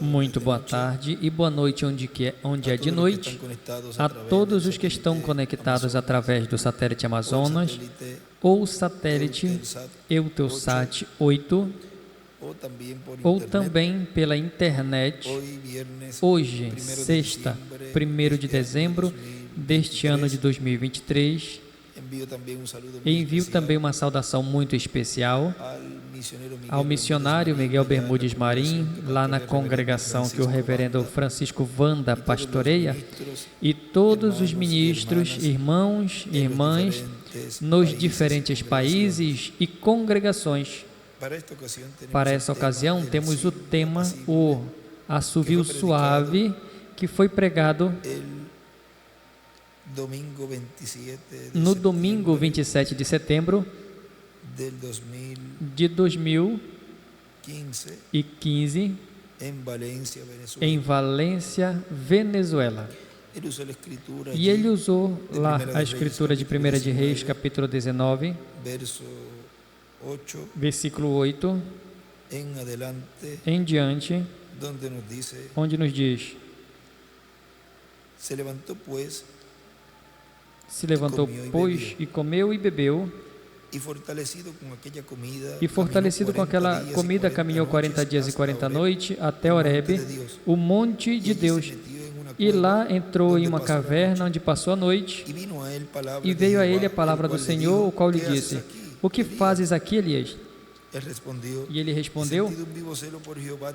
Muito boa tarde e boa noite onde é de noite, a todos os que estão conectados através do satélite Amazonas ou satélite Eutelsat 8 ou também pela internet. Hoje, sexta, 1º de dezembro deste ano de 2023, envio também uma saudação muito especial ao missionário Miguel Bermudes Marim, lá na congregação que o reverendo Francisco Wanda pastoreia, e todos os ministros, irmãos e irmãs, nos diferentes países e congregações. Para essa ocasião, temos o tema, o assovio suave, que foi pregado no domingo 27 de setembro de 2015, em Valência, Venezuela. E ele usou lá a escritura de 1 de Reis, capítulo 19, versículo 8, em diante, onde nos diz: se levantou, pois, e comeu e bebeu, e fortalecido com aquela comida, caminhou 40 dias e 40 noites até Horebe, o monte de Deus. E lá entrou em uma caverna onde passou a noite, e veio a ele a palavra do Senhor, o qual lhe disse: o que fazes aqui, Elias? E ele respondeu: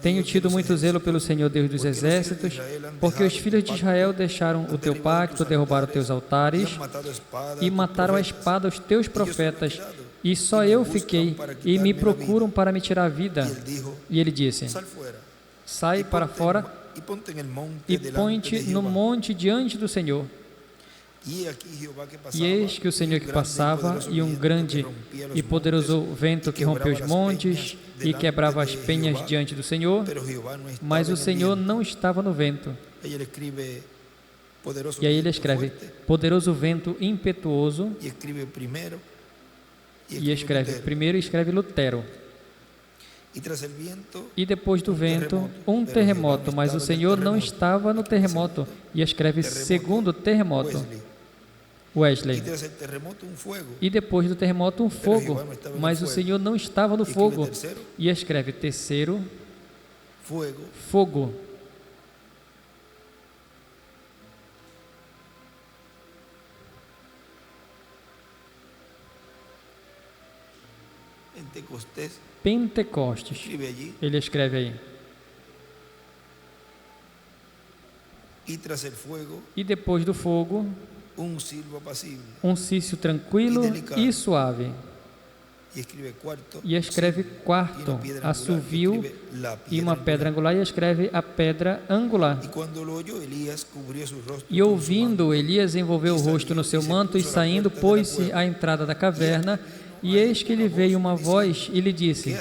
tenho tido muito zelo pelo Senhor Deus dos exércitos, porque os filhos de Israel deixaram o teu pacto, derrubaram teus altares e mataram a espada os teus profetas, e só eu fiquei, e me procuram para me tirar a vida. E ele disse: sai para fora e põe-te no monte diante do Senhor. E eis que o Senhor que passava, e um grande e poderoso vento que rompeu os montes e quebrava as penhas diante do Senhor, mas o Senhor não estava no vento. E aí ele escreve: poderoso vento impetuoso, e escreve primeiro, escreve Lutero. E depois do vento, um terremoto, mas o Senhor não estava no terremoto, e escreve segundo terremoto, Wesley. E depois do terremoto, um fogo, mas o Senhor não estava no fogo, e escreve terceiro, fogo. Pentecostes, ele escreve aí. E depois do fogo, um cício tranquilo e suave. E escreve quarto, assovio e uma pedra angular, e escreve a pedra angular. E ouvindo, Elias envolveu o rosto no seu manto, e saindo, pôs-se à entrada da caverna. E eis que lhe veio uma voz e lhe disse: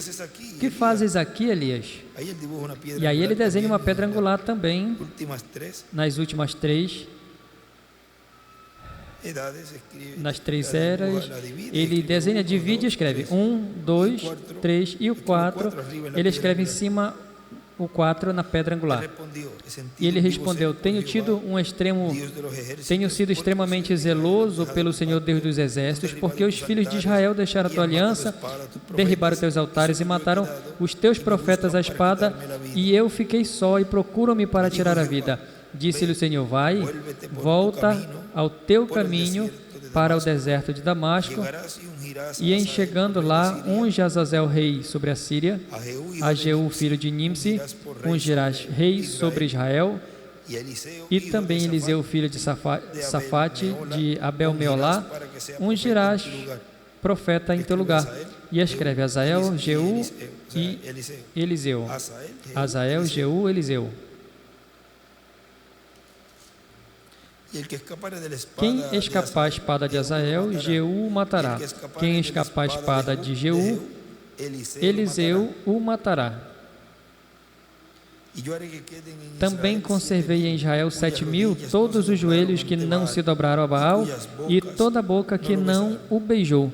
que fazes aqui, Elias? E aí ele desenha uma pedra angular também, nas últimas três, nas três eras. Ele desenha, divide e escreve 1, 2, 3 e o 4. Ele escreve em cima o 4 na pedra angular. E ele respondeu: tenho sido extremamente zeloso pelo Senhor Deus dos exércitos, porque os filhos de Israel deixaram a tua aliança, derribaram teus altares e mataram os teus profetas à espada, e eu fiquei só, e procuram-me para tirar a vida. Disse-lhe o Senhor: vai, volta ao teu caminho para o deserto de Damasco, e em chegando lá, unge Azazel rei sobre a Síria, a Jeú filho de Nimsi ungirás rei sobre Israel, e também Eliseu filho de Safate de Abel-Meolá ungirás profeta em teu lugar. E escreve Azael, Jeú e Eliseu. Azael, Jeú, Eliseu. Quem escapar a espada de Azael, Jeú o matará. Quem escapar a espada de Jeú, Eliseu o matará. Também conservei em Israel 7.000, todos os joelhos que não se dobraram a Baal, e toda a boca que não o beijou.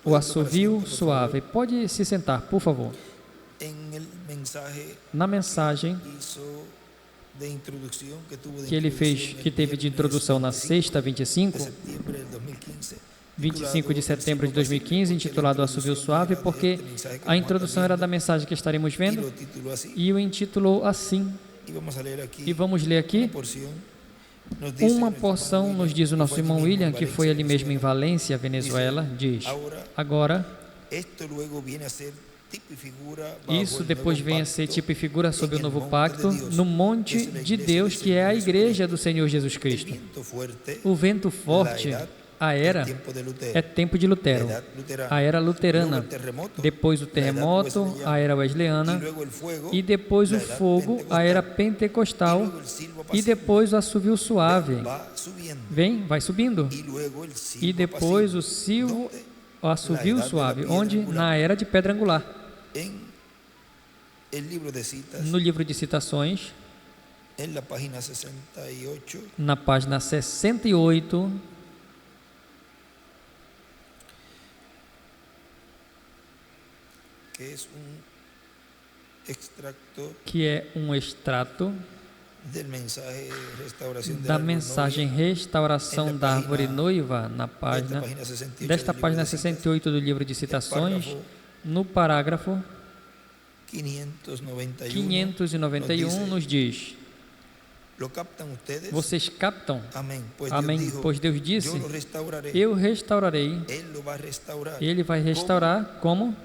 O assovio suave. Pode se sentar, por favor. Na mensagem que ele fez, que teve de introdução na sexta, 25 de setembro de 2015, intitulado Assovio Suave, porque a introdução era da mensagem que estaremos vendo, e o intitulou assim. E vamos ler aqui. Uma porção, nos diz o nosso irmão William, que foi ali mesmo em Valência, Venezuela, diz: agora, isso depois vem a ser tipo e figura sobre o novo pacto, no monte de Deus, que é a igreja do Senhor Jesus Cristo. O vento forte, a era, é tempo de Lutero, a era luterana, depois o terremoto, a era wesleyana, e depois o fogo, a era pentecostal, e depois o assovio suave, vai subindo, e depois o assovio suave, onde? Na era de pedra angular. No livro de citações, na página 68, que é um extrato da mensagem Restauração da Árvore Noiva, desta página 68 do livro de citações, no parágrafo 591, nos diz: vocês captam? Amém. Pois Deus disse: eu restaurarei. Ele vai restaurar como?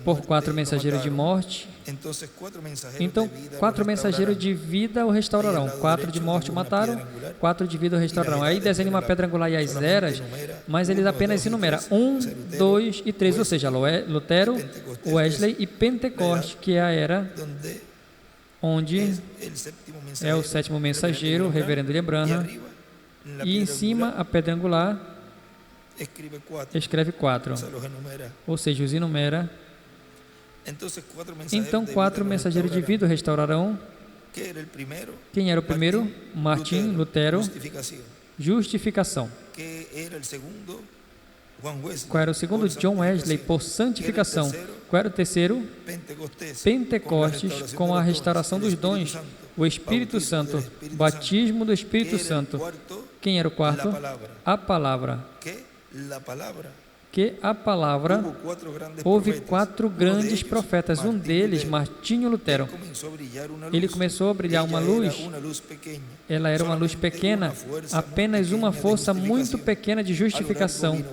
Por 4 mensageiros de morte. Então, 4 mensageiros de vida o restaurarão. 4 de morte o mataram, 4 de vida o restaurarão. Aí desenha uma pedra angular e as eras, mas ele apenas enumera 1, 2 e 3, ou seja, Lutero, Wesley e Pentecoste, que é a era onde é o 7º mensageiro, o reverendo William Branham, e em cima a pedra angular escreve 4, ou seja, os enumera. Então, 4 mensageiros de vida restaurarão. Quem era o primeiro? Martim Lutero, justificação. Qual era o segundo? John Wesley, por santificação. Qual era o terceiro? Pentecostes, com a restauração dos dons, o Espírito Santo, batismo do Espírito Santo. Quem era o quarto? A palavra. Que a palavra, houve 4 grandes profetas, um deles, Martinho Lutero. Ele começou a brilhar uma luz, ela era uma luz pequena, apenas uma força muito pequena de justificação.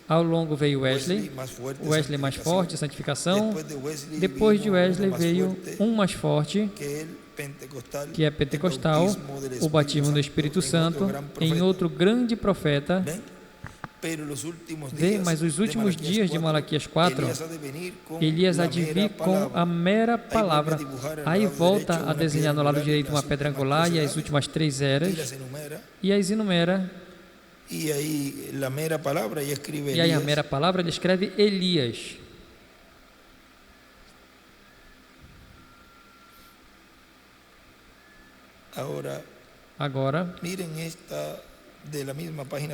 Ao longo veio Wesley mais forte, santificação. Depois de Wesley veio um mais forte, que é pentecostal, o batismo do Espírito Santo, em outro grande profeta. Mas os últimos dias de Malaquias 4, Elias há de vir com a mera palavra. Aí volta a desenhar no lado direito uma pedra angular e as últimas 3 eras, e as enumera. E aí a mera palavra ele escreve Elias. Agora,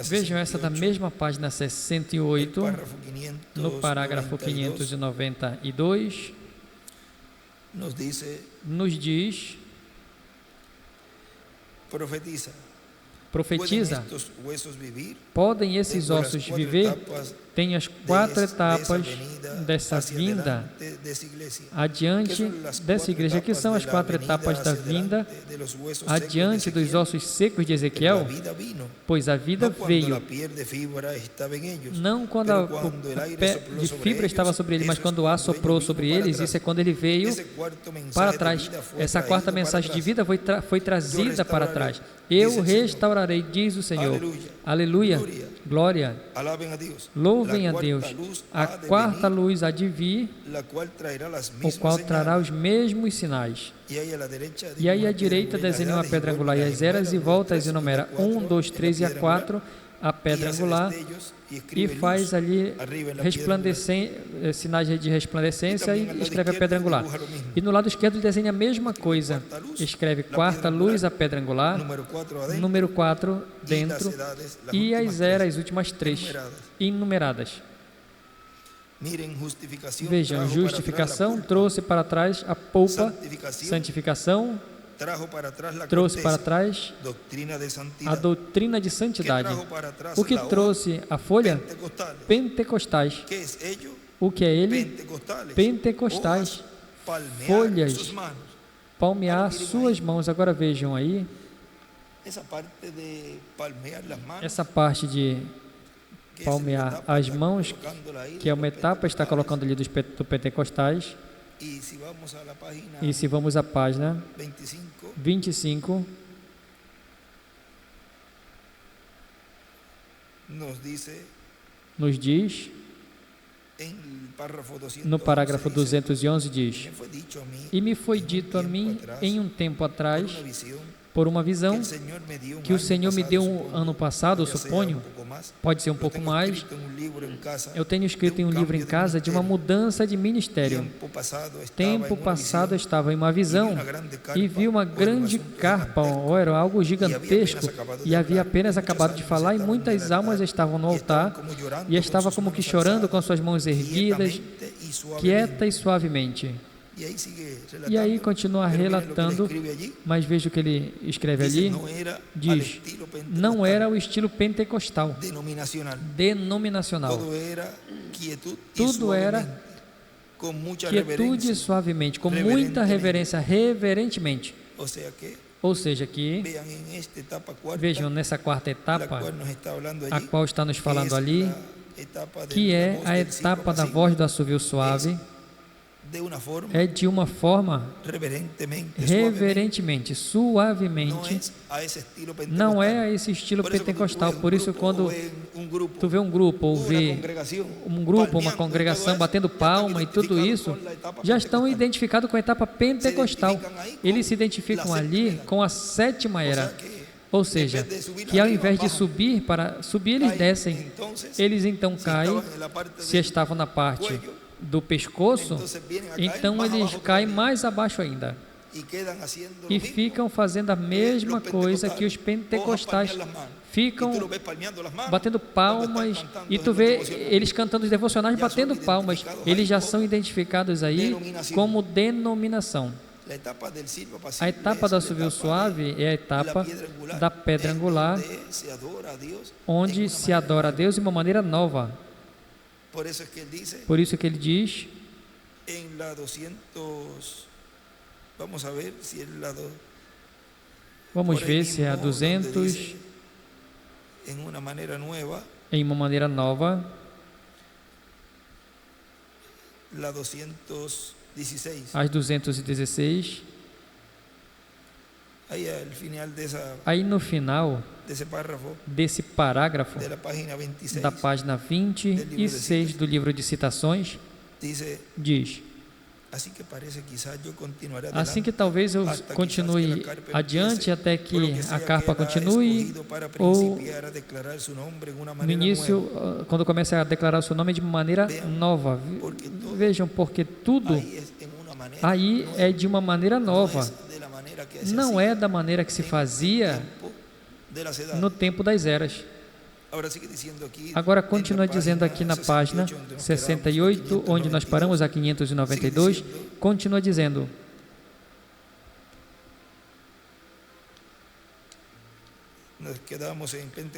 vejam essa da mesma página 68, no parágrafo 592, nos diz: profetiza, podem esses ossos viver? Tem as 4 etapas dessa vinda adiante dessa igreja. Que são as 4 etapas da vinda adiante dos ossos secos de Ezequiel? Pois a vida veio, não quando o pé de fibra estava sobre ele, mas quando o ar soprou sobre eles. Isso é quando ele veio para trás. Essa 4ª mensagem de vida foi trazida para trás. Eu restaurarei, diz o Senhor. Aleluia, glória, louvem a Deus. A 4ª luz há de vir, o qual trará os mesmos sinais. E aí à direita desenha uma pedra angular e as eras, e volta e enumera 1, 2, 3 e a 4, a pedra angular, e faz ali sinais de resplandecência e escreve a pedra angular. E no lado esquerdo desenha a mesma coisa, escreve 4ª luz, a pedra angular, número 4 dentro, e as eras, as últimas 3 enumeradas. Vejam, justificação trouxe para trás a polpa, santificação trouxe para trás a doutrina de santidade. O que trouxe a folha? Pentecostais. O que é ele? Pentecostais. Folhas, palmear suas mãos. Agora vejam aí, essa parte de palmear as mãos, que é uma etapa, está colocando ali do pentecostais. E se vamos à página 25, nos diz, no parágrafo 211 diz: e me foi dito a mim em um tempo atrás, por uma visão que o Senhor me deu ano passado, eu suponho, pode ser um pouco mais. Eu tenho escrito em um livro em casa de uma mudança de ministério. Tempo passado eu estava em uma visão e vi uma grande carpa, ou era algo gigantesco, e havia apenas acabado de falar, e muitas almas estavam no altar, e estava como que chorando com suas mãos erguidas, quieta e suavemente. E aí continua relatando, mas veja o que ele escreve ali, diz, não era o estilo pentecostal, denominacional, tudo era quietude e suavemente, com muita reverência, reverentemente. Ou seja, que, vejam, nessa quarta etapa, a qual está nos falando ali, que é a etapa da voz do assovio suave, é de uma forma reverentemente, suavemente, não é a esse estilo pentecostal. Por isso, quando tu vê um grupo, ou vê um grupo, uma congregação batendo palma e tudo isso, já estão identificados com a etapa pentecostal. Eles se identificam ali com a sétima era. Ou seja, que ao invés de subir, eles descem. Eles então caem, se estavam na parte do pescoço, então eles caem mais abaixo ainda e ficam fazendo a mesma coisa que os pentecostais ficam batendo palmas, e tu vê eles cantando os devocionais batendo palmas. Eles já são identificados aí como denominação. A etapa do assovio suave é a etapa da pedra angular, onde se adora a Deus de uma maneira nova. Por isso que ele diz, vamos ver se é a 200, em uma maneira nova, as 216, aí no final desse parágrafo da página 26 do livro de citações, diz, assim que talvez eu continue adiante até que a carpa continue, ou no início, quando comece a declarar o seu nome de maneira nova. Vejam, porque tudo aí é de uma maneira nova, não é da maneira que se fazia no tempo das eras. Agora continua dizendo aqui na página 68, onde nós paramos a 592, continua dizendo,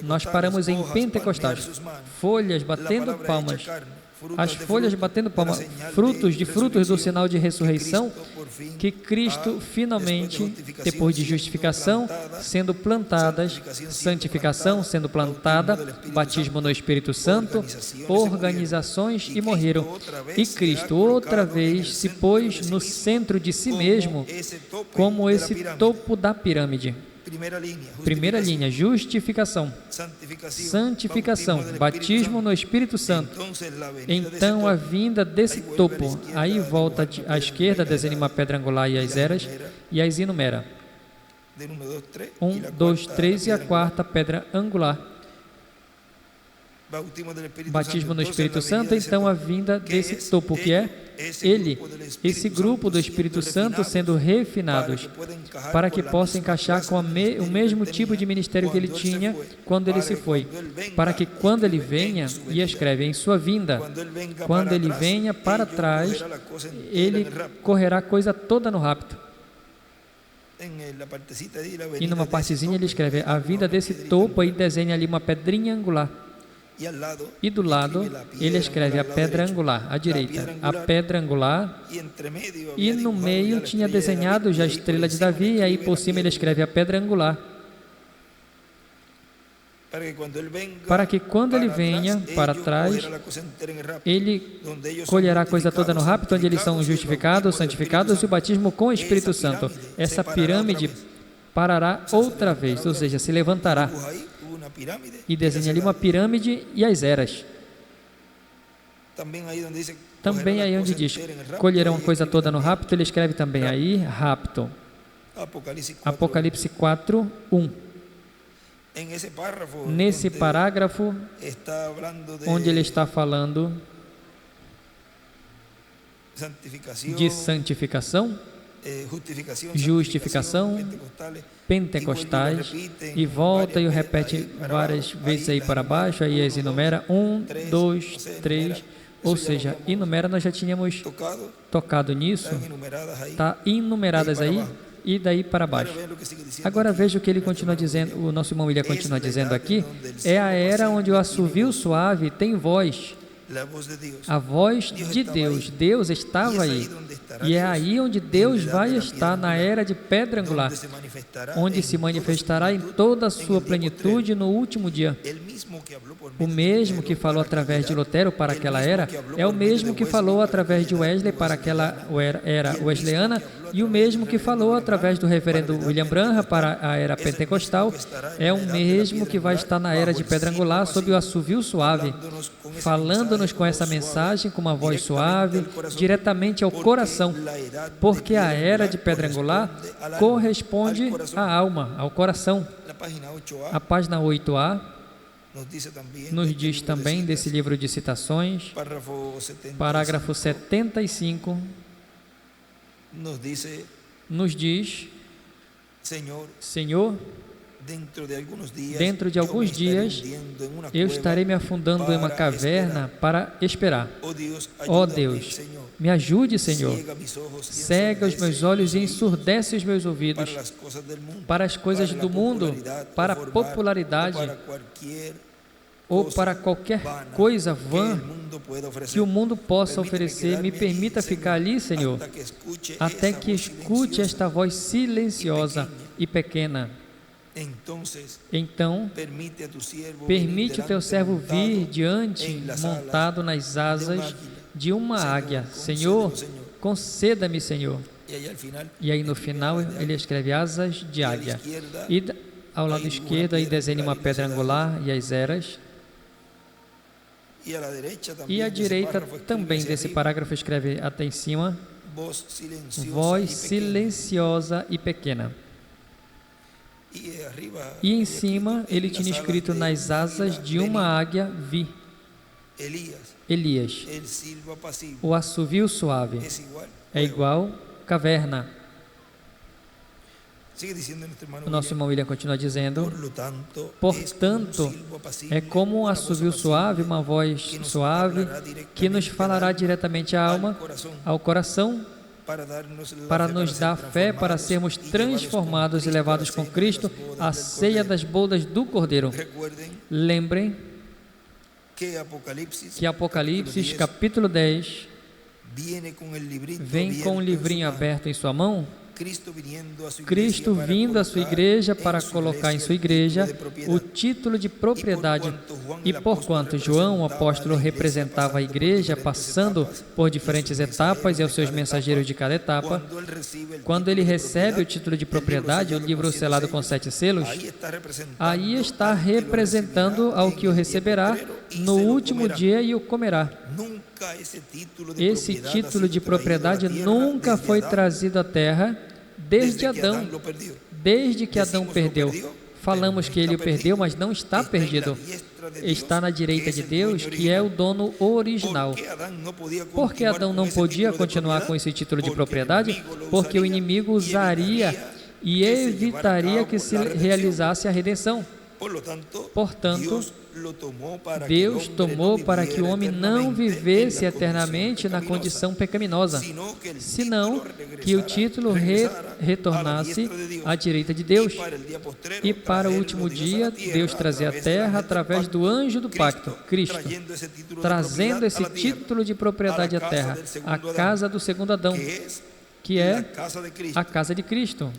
nós paramos em Pentecostais, folhas batendo palmas, as folhas batendo palmas, frutos do sinal de ressurreição, que Cristo finalmente, depois de justificação, sendo plantadas, santificação sendo plantada, batismo no Espírito Santo, organizações, e morreram. E Cristo outra vez se pôs no centro de si mesmo, como esse topo da pirâmide. Primeira linha, justificação, santificação, batismo no Espírito Santo. Então a vinda desse topo, aí volta à esquerda, desenha uma pedra angular e as eras, e as enumera. 1, 2, 3 e a quarta pedra angular. Batismo no Espírito Santo, então a vinda desse topo, que é esse grupo do Espírito Santo sendo refinados, para que possa encaixar com o mesmo tipo de ministério que ele tinha quando ele se foi, para que quando ele venha, e escreve em sua vinda, quando ele venha para trás, ele correrá a coisa toda no rapto. E numa partezinha ele escreve a vinda desse topo e desenha ali uma pedrinha angular. E do lado ele escreve a pedra angular, à direita, a pedra angular, e no meio tinha desenhado já a estrela de Davi, e aí por cima ele escreve a pedra angular, para que quando ele venha para trás, ele colherá a coisa toda no rapto, onde eles são justificados, santificados e o batismo com o Espírito Santo. Essa pirâmide parará outra vez, ou seja, se levantará. E desenha ali uma pirâmide e as eras. Também aí onde diz, colherão a coisa toda no rapto, ele escreve também aí, rapto. Apocalipse 4, 1. Nesse parágrafo, onde ele está falando de santificação, justificação, pentecostais, e volta e o repete várias vezes aí para baixo, aí as enumera, 1, 2, 3, ou seja, enumera, nós já tínhamos tocado nisso, está enumeradas aí, e daí para baixo. Agora veja o que ele continua dizendo, o nosso irmão William continua dizendo aqui, é a era onde o assovio suave tem voz, a voz de Deus. Deus estava aí, e é aí onde Deus vai estar na era de pedra angular, onde se manifestará em toda a sua plenitude no último dia. O mesmo que falou através de Lutero para aquela era, é o mesmo que falou através de Wesley para aquela era wesleyana, e o mesmo que falou através do reverendo William Branham para a era pentecostal, é o mesmo que vai estar na era de pedra angular sob o assovio suave, falando-nos com essa mensagem com uma voz suave, diretamente ao coração, porque a era de pedra angular corresponde à alma, ao coração. A página 8a nos diz também desse livro de citações, parágrafo 75, nos diz, Senhor, dentro de alguns dias eu estarei me afundando em uma caverna para esperar. Ó Deus, me ajude, Senhor. Cega os meus olhos e ensurdece os meus ouvidos para as coisas do mundo, para a popularidade ou para qualquer coisa vã que o mundo possa oferecer. Me permita ficar ali, Senhor, até que escute esta voz silenciosa e pequena. Então, permite o teu servo vir diante, montado nas asas de uma águia. Senhor, conceda-me, Senhor. E aí no final ele escreve asas de águia. E ao lado esquerdo aí desenha uma pedra angular e as eras. E à direita também desse parágrafo escreve até em cima, voz silenciosa e pequena. E em cima ele tinha escrito, nas asas de uma águia vi. Elias, o assovio suave é igual caverna. O nosso irmão William continua dizendo, portanto, é como um assovio suave, uma voz suave, que nos falará diretamente à alma, ao coração, para nos dar fé, para sermos transformados e levados com Cristo à ceia das bodas do Cordeiro. Lembrem que Apocalipse, capítulo 10, vem com um livrinho aberto em sua mão, Cristo vindo à sua igreja para colocar em sua igreja o título de propriedade. E porquanto João, o apóstolo, representava a igreja passando por diferentes etapas e aos seus mensageiros de cada etapa, quando ele recebe o título de propriedade, o livro selado com 7 selos, aí está representando ao que o receberá no último dia e o comerá. Esse título de propriedade nunca foi trazido à terra desde Adão. Desde que Adão perdeu, falamos que ele o perdeu, mas não está perdido. Está na direita de Deus, que é o dono original. Por que Adão não podia continuar com esse título de propriedade? Porque o inimigo usaria e evitaria que se realizasse a redenção. Portanto, Deus tomou para que o homem não vivesse eternamente na condição pecaminosa, senão que o título retornasse à direita de Deus. E para o último dia, Deus trazia a terra através do anjo do pacto, Cristo, trazendo esse título de propriedade à terra, a casa do segundo Adão, que é a casa de Cristo.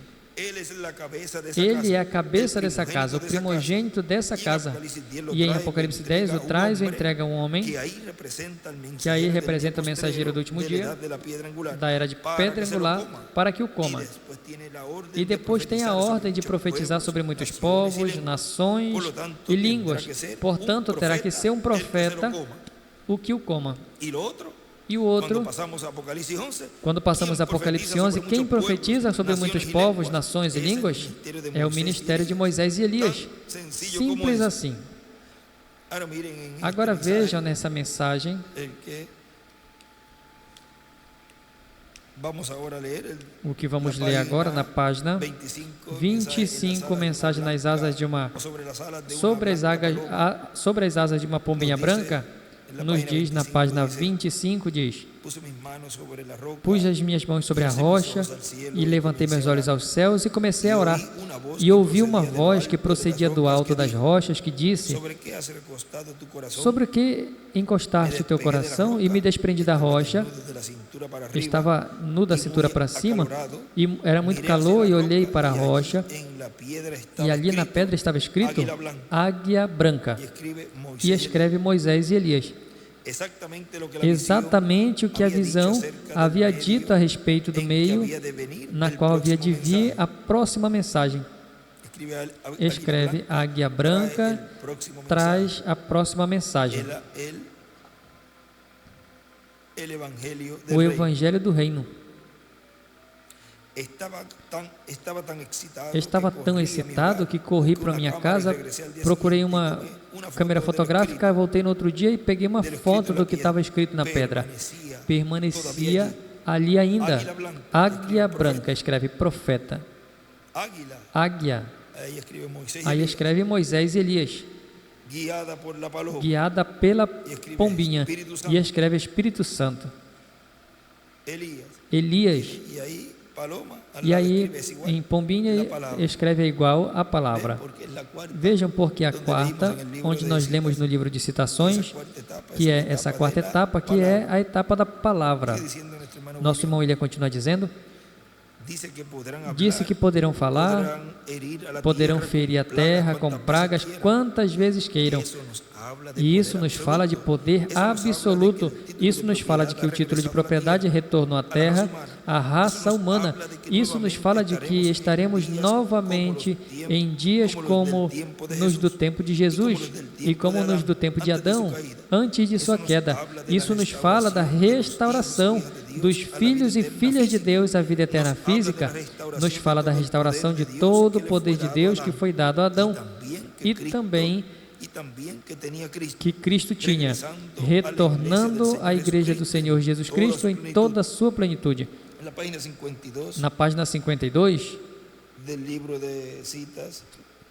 Ele é a cabeça dessa casa, o primogênito dessa casa. E em Apocalipse 10, o traz o entrega a um homem, que aí representa o mensageiro do último dia, da era de pedra angular, para que o coma. E depois tem a ordem de profetizar sobre muitos povos, nações e línguas. Portanto, terá que ser um profeta o que o coma. E o outro, quando passamos a Apocalipse 11, quem profetiza sobre muitos povos, nações e línguas é o ministério de Moisés e Elias. Simples assim. Agora vejam nessa mensagem, o que vamos ler agora na página 25, mensagem nas asas de uma, sobre as asas de uma pombinha branca. Nos diz na página 25, diz: pus as minhas mãos sobre a rocha e levantei meus olhos aos céus e comecei a orar. E ouvi uma voz que procedia do alto das rochas que disse: sobre o que encostaste o teu coração? E me desprendi da rocha. Estava nu da cintura para cima e era muito calor, e olhei para a rocha e ali na pedra estava escrito Águia Branca, e escreve Moisés e Elias. Exatamente o que a visão havia dito a respeito do meio na qual havia de vir a próxima mensagem. Escreve Águia Branca, traz a próxima mensagem. O Evangelho do Reino. Estava tão excitado que corri para minha casa, procurei uma câmera fotográfica, voltei no outro dia e peguei uma foto do que estava escrito na pedra. Permanecia ali ainda. Águia Branca, escreve profeta. Águia. Aí escreve Moisés e Elias. Guiada pela pombinha, e escreve Espírito Santo. Elias. E aí, em pombinha, escreve igual a palavra. Vejam porque a quarta, onde nós lemos no livro de citações, que é essa quarta etapa, que é a etapa da palavra. Nosso irmão William continua dizendo: disse que poderão falar, poderão ferir a terra com pragas quantas vezes queiram. E isso nos fala de poder absoluto. Isso nos fala de que o título de propriedade retornou à terra, à raça humana. Isso nos fala de que estaremos novamente em dias como nos do tempo de Jesus e como nos do tempo de Adão, antes de sua queda. Isso nos fala da restauração dos filhos e filhas de Deus à vida eterna física. Nos fala da restauração de todo o poder de Deus que foi dado a Adão. E também que Cristo tinha, retornando à Igreja do Senhor Jesus Cristo em toda a sua plenitude. Na página 52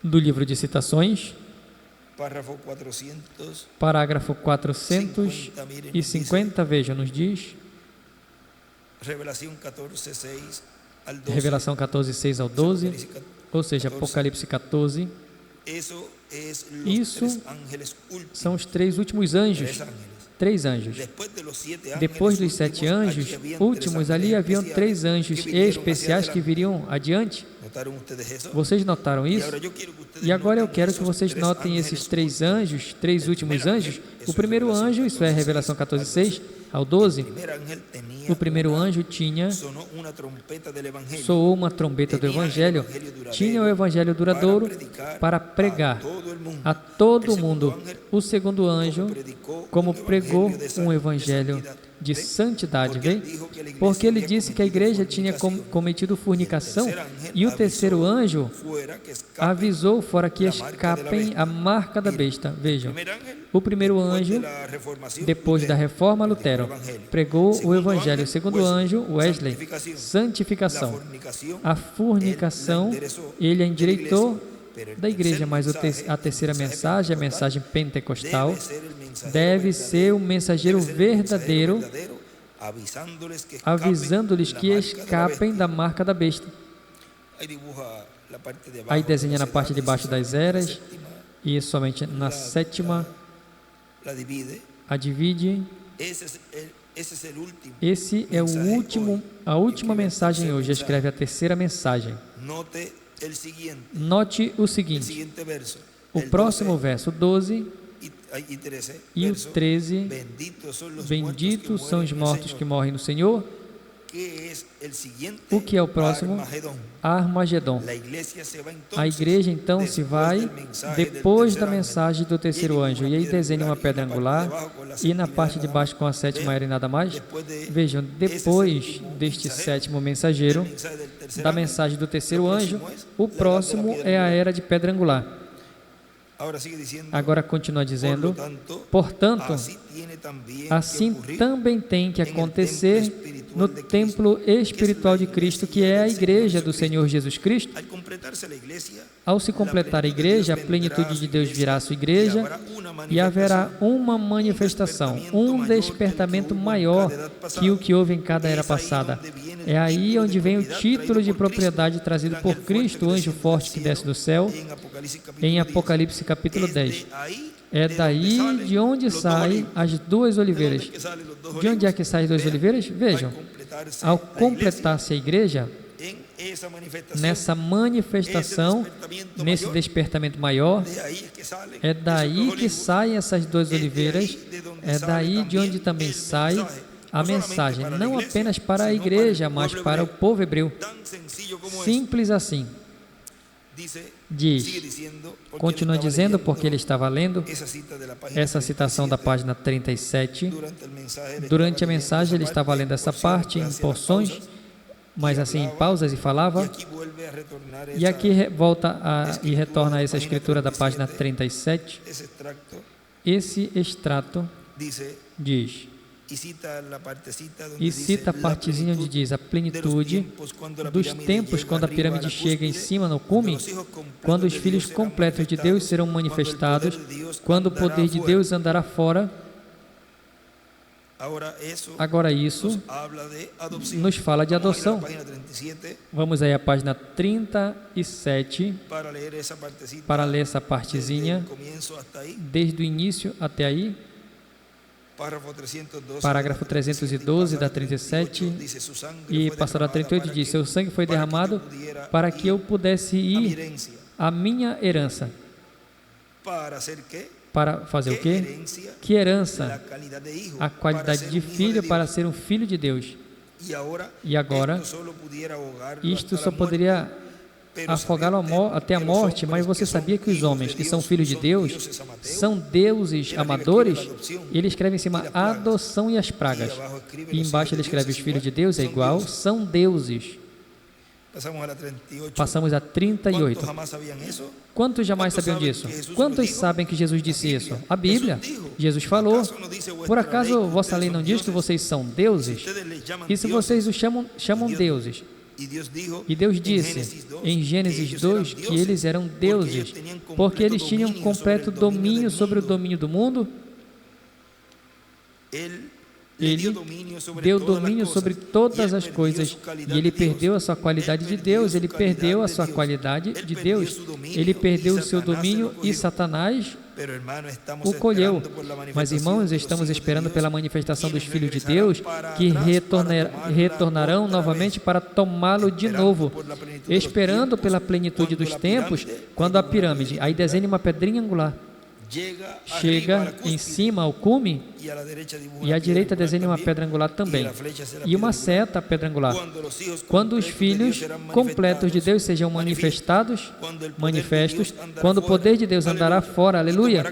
do livro de citações, parágrafo 450, veja, nos diz, Revelação 14, 6 ao 12, ou seja, Apocalipse 14, isso são os 3 últimos anjos. 3 anjos. Depois dos 7 anjos últimos, ali haviam 3 anjos especiais que viriam adiante. Vocês notaram isso? E agora eu quero que vocês notem esses 3 anjos, 3 últimos anjos. O primeiro anjo, isso é Revelação 14, 6 ao 12, o primeiro anjo soou uma trombeta do Evangelho, tinha o Evangelho duradouro para pregar a todo o mundo. O segundo anjo, como pregou um Evangelho de santidade, vê? Porque ele disse que a igreja tinha cometido fornicação e o terceiro anjo avisou fora que escapem a marca da besta. Vejam, o primeiro anjo, depois da reforma, Lutero, pregou o evangelho. O segundo anjo, Wesley, santificação. A fornicação, ele endireitou da igreja, mas a terceira mensagem, a mensagem pentecostal, deve ser o mensageiro verdadeiro, avisando-lhes que escapem da marca da besta. Aí desenha na parte de baixo das eras, e somente na sétima a divide. Esse é a última mensagem hoje. Escreve a terceira mensagem. Note o seguinte, o próximo verso 12 e o 13, benditos são os mortos que morrem no Senhor. O que é o próximo? Armagedon. A igreja então se vai depois da mensagem do terceiro anjo. E aí desenha uma pedra angular e na parte de baixo com a sétima era e nada mais. Vejam, depois deste sétimo mensageiro, da mensagem do terceiro anjo, o próximo é a era de pedra angular. Agora continua dizendo, portanto, assim também tem que acontecer no templo espiritual de Cristo, que é a igreja do Senhor Jesus Cristo. Ao se completar a igreja, a plenitude de Deus virá à sua igreja e haverá uma manifestação, um despertamento maior que o que houve em cada era passada. É aí onde vem o título de propriedade trazido por Cristo, o anjo forte que desce do céu, em Apocalipse capítulo 10. É daí de onde saem as duas oliveiras. De onde é que saem as duas oliveiras? Vejam, ao completar-se a igreja, nessa manifestação, nesse despertamento maior, é daí que saem essas duas oliveiras, é daí de onde também sai a mensagem, não apenas para a igreja, mas para o povo hebreu. Simples assim. Diz, continua dizendo, porque ele estava lendo essa citação da página 37. Durante a mensagem ele estava lendo essa parte em porções, mas assim em pausas, e falava. E aqui volta e retorna a essa escritura da página 37. Esse extrato diz, e cita a partezinha onde diz a plenitude dos tempos, quando a pirâmide chega em cima no cume, quando os filhos completos de Deus serão manifestados, quando o poder de Deus andará fora. Agora isso nos fala de adoção. Vamos aí à página 37 para ler essa partezinha desde o início até aí. Parágrafo 312 da 37 e passará a 38 diz, seu sangue foi derramado para que eu pudesse ir à minha herança. Para fazer o quê? Que herança? A qualidade de filho para ser um filho de Deus. E agora, isto só poderia afogá-lo até a morte, mas você sabia que os homens que são filhos de Deus são deuses amadores? E ele escreve em cima a adoção e as pragas. E embaixo ele escreve os filhos de Deus é igual, são deuses. Passamos a 38. Quantos jamais sabiam disso? Quantos sabem que Jesus disse isso? A Bíblia. Jesus falou. Por acaso vossa lei não diz que vocês são deuses? E se vocês os chamam deuses? E Deus disse em Gênesis 2 que eles eram deuses, porque eles tinham completo domínio sobre o domínio do mundo. Ele deu domínio sobre todas as coisas e ele perdeu a sua qualidade de Deus, ele perdeu a sua qualidade de Deus, ele perdeu o seu domínio e Satanás o colheu. Mas, irmãos, estamos esperando pela manifestação dos filhos de Deus que retornarão novamente para tomá-lo de novo, esperando pela plenitude dos tempos, quando a pirâmide, aí desenha uma pedrinha angular. chega em cima ao cume, e à direita desenha uma pedra angular também, e uma seta pedra angular. Quando os filhos completos de Deus sejam manifestos, quando o poder de Deus andará fora, aleluia,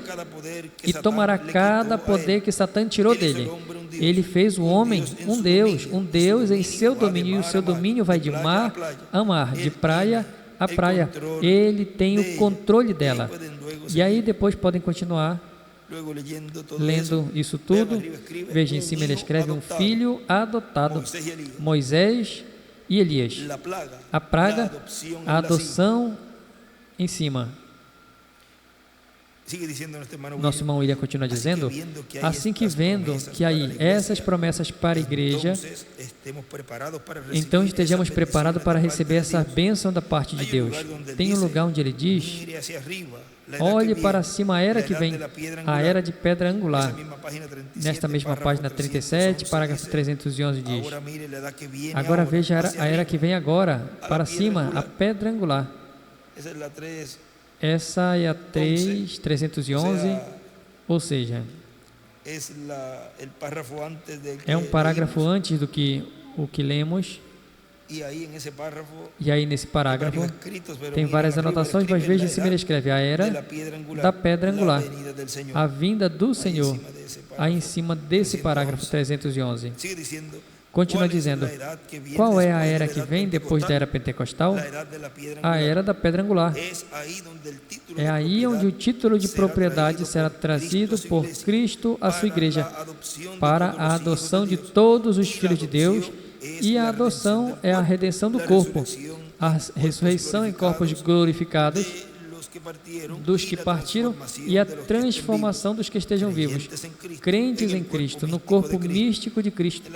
e tomará cada poder que Satã tirou dele. Ele fez o homem um Deus em seu domínio, e o seu domínio vai de mar a mar, de praia a praia. Ele tem o controle dela. E aí depois podem continuar lendo isso tudo. Veja, em cima ele escreve um filho adotado, Moisés e Elias. A praga, a adoção em cima. Nosso irmão William continua dizendo, assim que vendo que aí essas promessas para a igreja, então estejamos preparados para receber essa bênção da parte de Deus. Tem um lugar onde ele diz, olhe para cima a era que vem, a era de pedra angular. Nesta mesma página 37, parágrafo 311 diz, agora veja a era que vem agora, para cima, a pedra angular. Essa é a 311, ou seja, é um parágrafo antes do que o que lemos. E aí nesse parágrafo tem várias anotações, mas veja em cima ele escreve a era da pedra angular, a vinda do Senhor, aí em cima desse parágrafo 311. Continua dizendo, qual é a era que vem depois da era pentecostal? A era da pedra angular. É aí onde o título de propriedade será trazido por Cristo à sua igreja, para a adoção de todos os filhos de Deus, e a adoção é a redenção do corpo, a ressurreição em corpos glorificados dos que partiram e a transformação dos que estejam vivos, crentes em Cristo, no corpo místico de Cristo.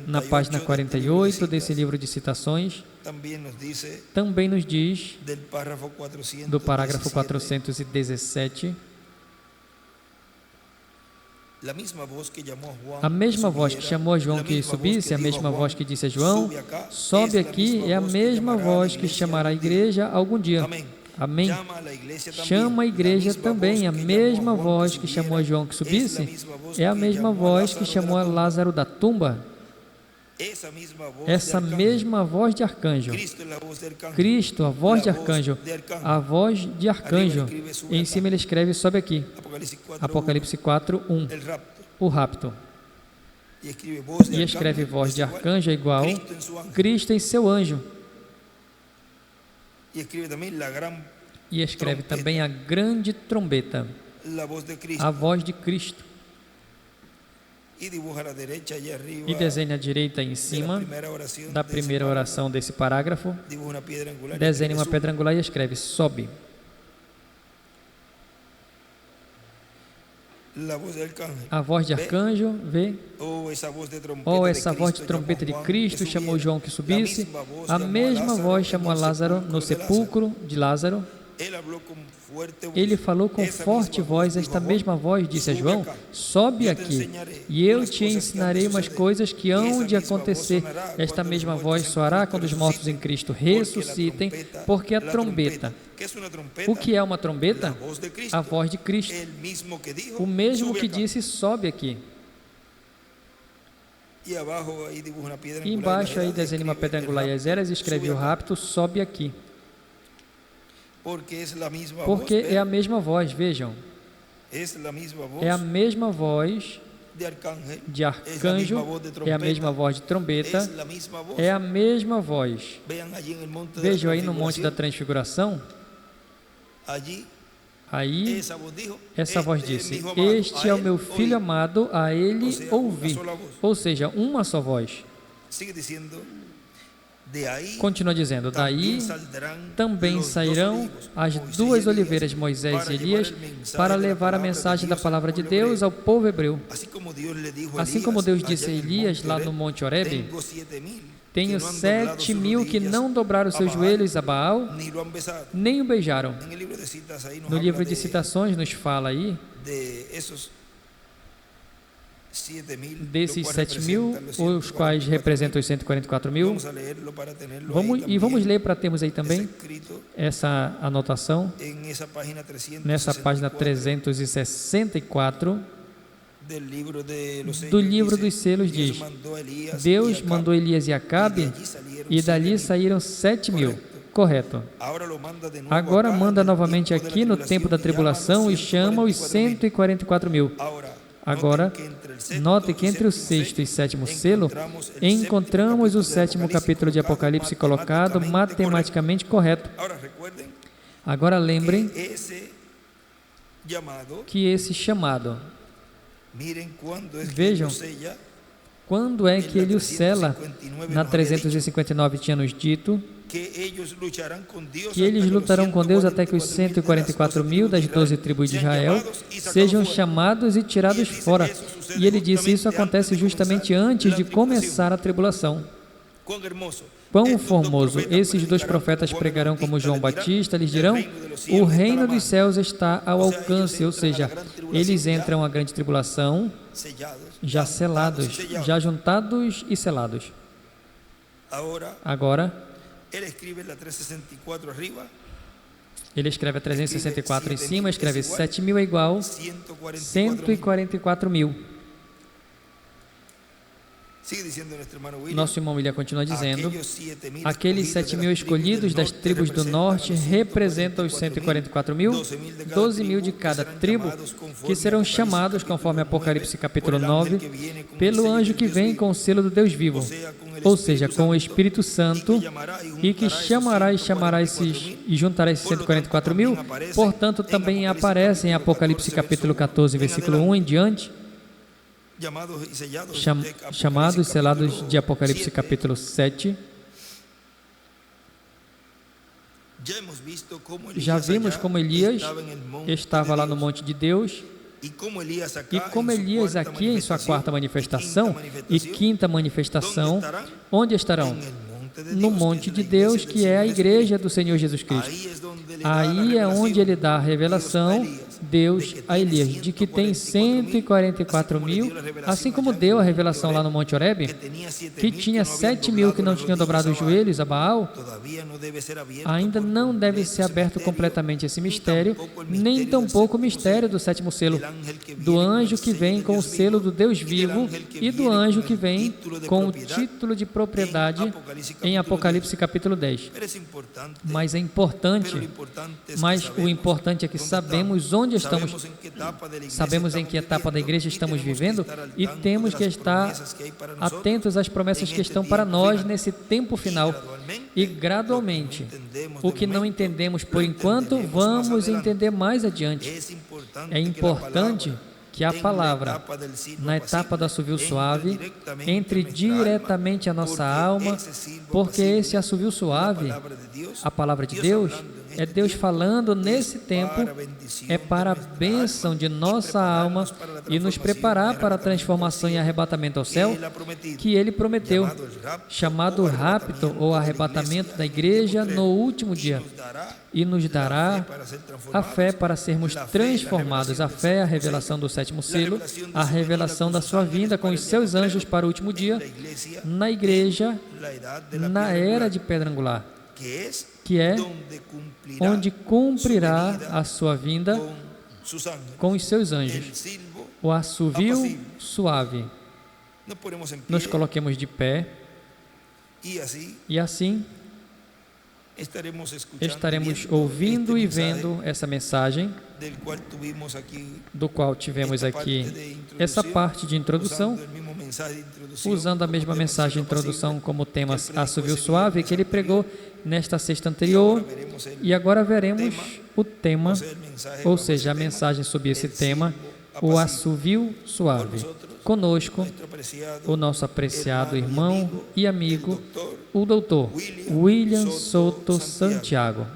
Na página 48 desse livro de citações, também nos diz, do parágrafo 417, a mesma voz que chamou a João que subisse, a mesma voz que disse a João, sobe aqui, é a mesma voz que chamará a igreja algum dia. Amém. Chama a igreja também, a mesma voz que chamou a João que subisse, é a mesma voz que chamou a Lázaro da tumba. Essa mesma voz de arcanjo. Cristo, a voz de arcanjo. A voz de arcanjo. E em cima ele escreve, sobe aqui. Apocalipse 4:1. O rapto. E escreve voz de arcanjo é igual Cristo em seu anjo. E escreve também a grande trombeta, a voz de Cristo. E desenha à direita em cima da primeira oração desse parágrafo, desenha uma pedra angular e escreve, sobe. A voz de arcanjo, vê? Ou essa voz de trombeta de Cristo chamou João que subisse. A mesma voz chamou a Lázaro no sepulcro de Lázaro. Ele falou com forte voz, esta mesma voz disse a João, sobe aqui, e eu te ensinarei umas coisas que hão de acontecer. Esta mesma voz soará quando os mortos em Cristo ressuscitem, porque a trombeta. O que é uma trombeta? A voz de Cristo. O mesmo que disse, sobe aqui. E embaixo aí desenha uma pedra angular e as eras, escreve o rapto, sobe aqui. Porque é a mesma voz, vejam. É a mesma voz de arcanjo, é a mesma voz de trombeta, é a mesma voz. Vejam aí no Monte da Transfiguração, aí essa voz disse, este é o meu filho amado, a ele ouvi. Ou seja, uma só voz. Continua dizendo, daí também sairão as duas oliveiras, Moisés e Elias, para levar a mensagem da palavra de Deus ao povo hebreu. Assim como Deus disse a Elias lá no Monte Horebe, tenho 7.000 que não dobraram seus joelhos a Baal, nem o beijaram. No livro de citações nos fala aí desses 7.000, os quais representam os 144.000. Vamos ler para termos aí também essa anotação, nessa página 364 do livro dos selos. Diz: Deus mandou Elias e Acabe, e dali saíram 7.000. Correto. Agora manda novamente aqui no tempo da tribulação e chama os 144.000. Agora, note que entre o sexto e sétimo selo, encontramos o sétimo capítulo de Apocalipse colocado matematicamente correto. Agora lembrem que esse chamado, vejam, quando é que ele o sela? Na 359 tinha nos dito que eles lutarão com Deus até que os 144.000 das 12 tribos de Israel sejam chamados e tirados fora. E ele disse, isso acontece justamente antes de começar a tribulação. Quão formoso! Esses dois profetas pregarão como João Batista, lhes dirão, o reino dos céus está ao alcance, ou seja, eles entram à grande tribulação, já selados, já juntados e selados. Agora, ele escreve a 364 em cima, escreve 7.000 é igual 144.000. Nosso irmão William continua dizendo, aqueles 7.000 escolhidos das tribos do norte representam os 144.000, 12.000 de cada tribo, que serão chamados, conforme Apocalipse capítulo 9, pelo anjo que vem com o selo do Deus vivo, ou seja, com o Espírito Santo, e que chamará esses e juntará esses 144.000. Portanto, também aparece em Apocalipse capítulo 14, versículo 1 em diante, chamados e selados de Apocalipse capítulo 7. Já vimos como Elias estava lá no monte de Deus, e como Elias aqui em sua quarta manifestação e quinta manifestação, onde estarão? No monte de Deus, que é a igreja do Senhor Jesus Cristo. Aí é onde ele dá a revelação, Deus a Elias, de que tem 144.000, assim como deu a revelação lá no Monte Horebe, que tinha 7.000 que não tinham dobrado os joelhos a Baal. Ainda não deve ser aberto completamente esse mistério, nem tampouco o mistério do sétimo selo, do anjo que vem com o selo do Deus vivo e do anjo que vem com o título de propriedade em Apocalipse capítulo 10. Mas é importante, o importante é que sabemos onde estamos, sabemos em que etapa da igreja estamos vivendo e temos que estar atentos às promessas que estão para nós nesse tempo final. E gradualmente, o que não entendemos por enquanto, vamos entender mais adiante. É importante que a palavra, na etapa do assovio suave, entre diretamente à nossa alma, porque esse assovio suave, a palavra de Deus, é Deus falando nesse tempo, é para a bênção de nossa alma e nos preparar para a transformação e arrebatamento ao céu, que Ele prometeu, chamado rapto ou arrebatamento da igreja no último dia. E nos dará a fé para sermos transformados. A fé é a revelação do sétimo selo, a revelação da sua vinda com os seus anjos para o último dia, na igreja, na era de pedra angular, que é onde cumprirá a sua vinda com os seus anjos. O assovio suave. Nos coloquemos de pé e assim estaremos ouvindo e vendo essa mensagem, do qual tivemos aqui essa parte de introdução, usando a mesma mensagem de introdução como tema assovio suave que ele pregou nesta sexta anterior, e agora veremos o tema, ou seja, a mensagem sobre esse tema, o assovio suave. Conosco, o nosso apreciado irmão e amigo, o doutor William Souto Santiago.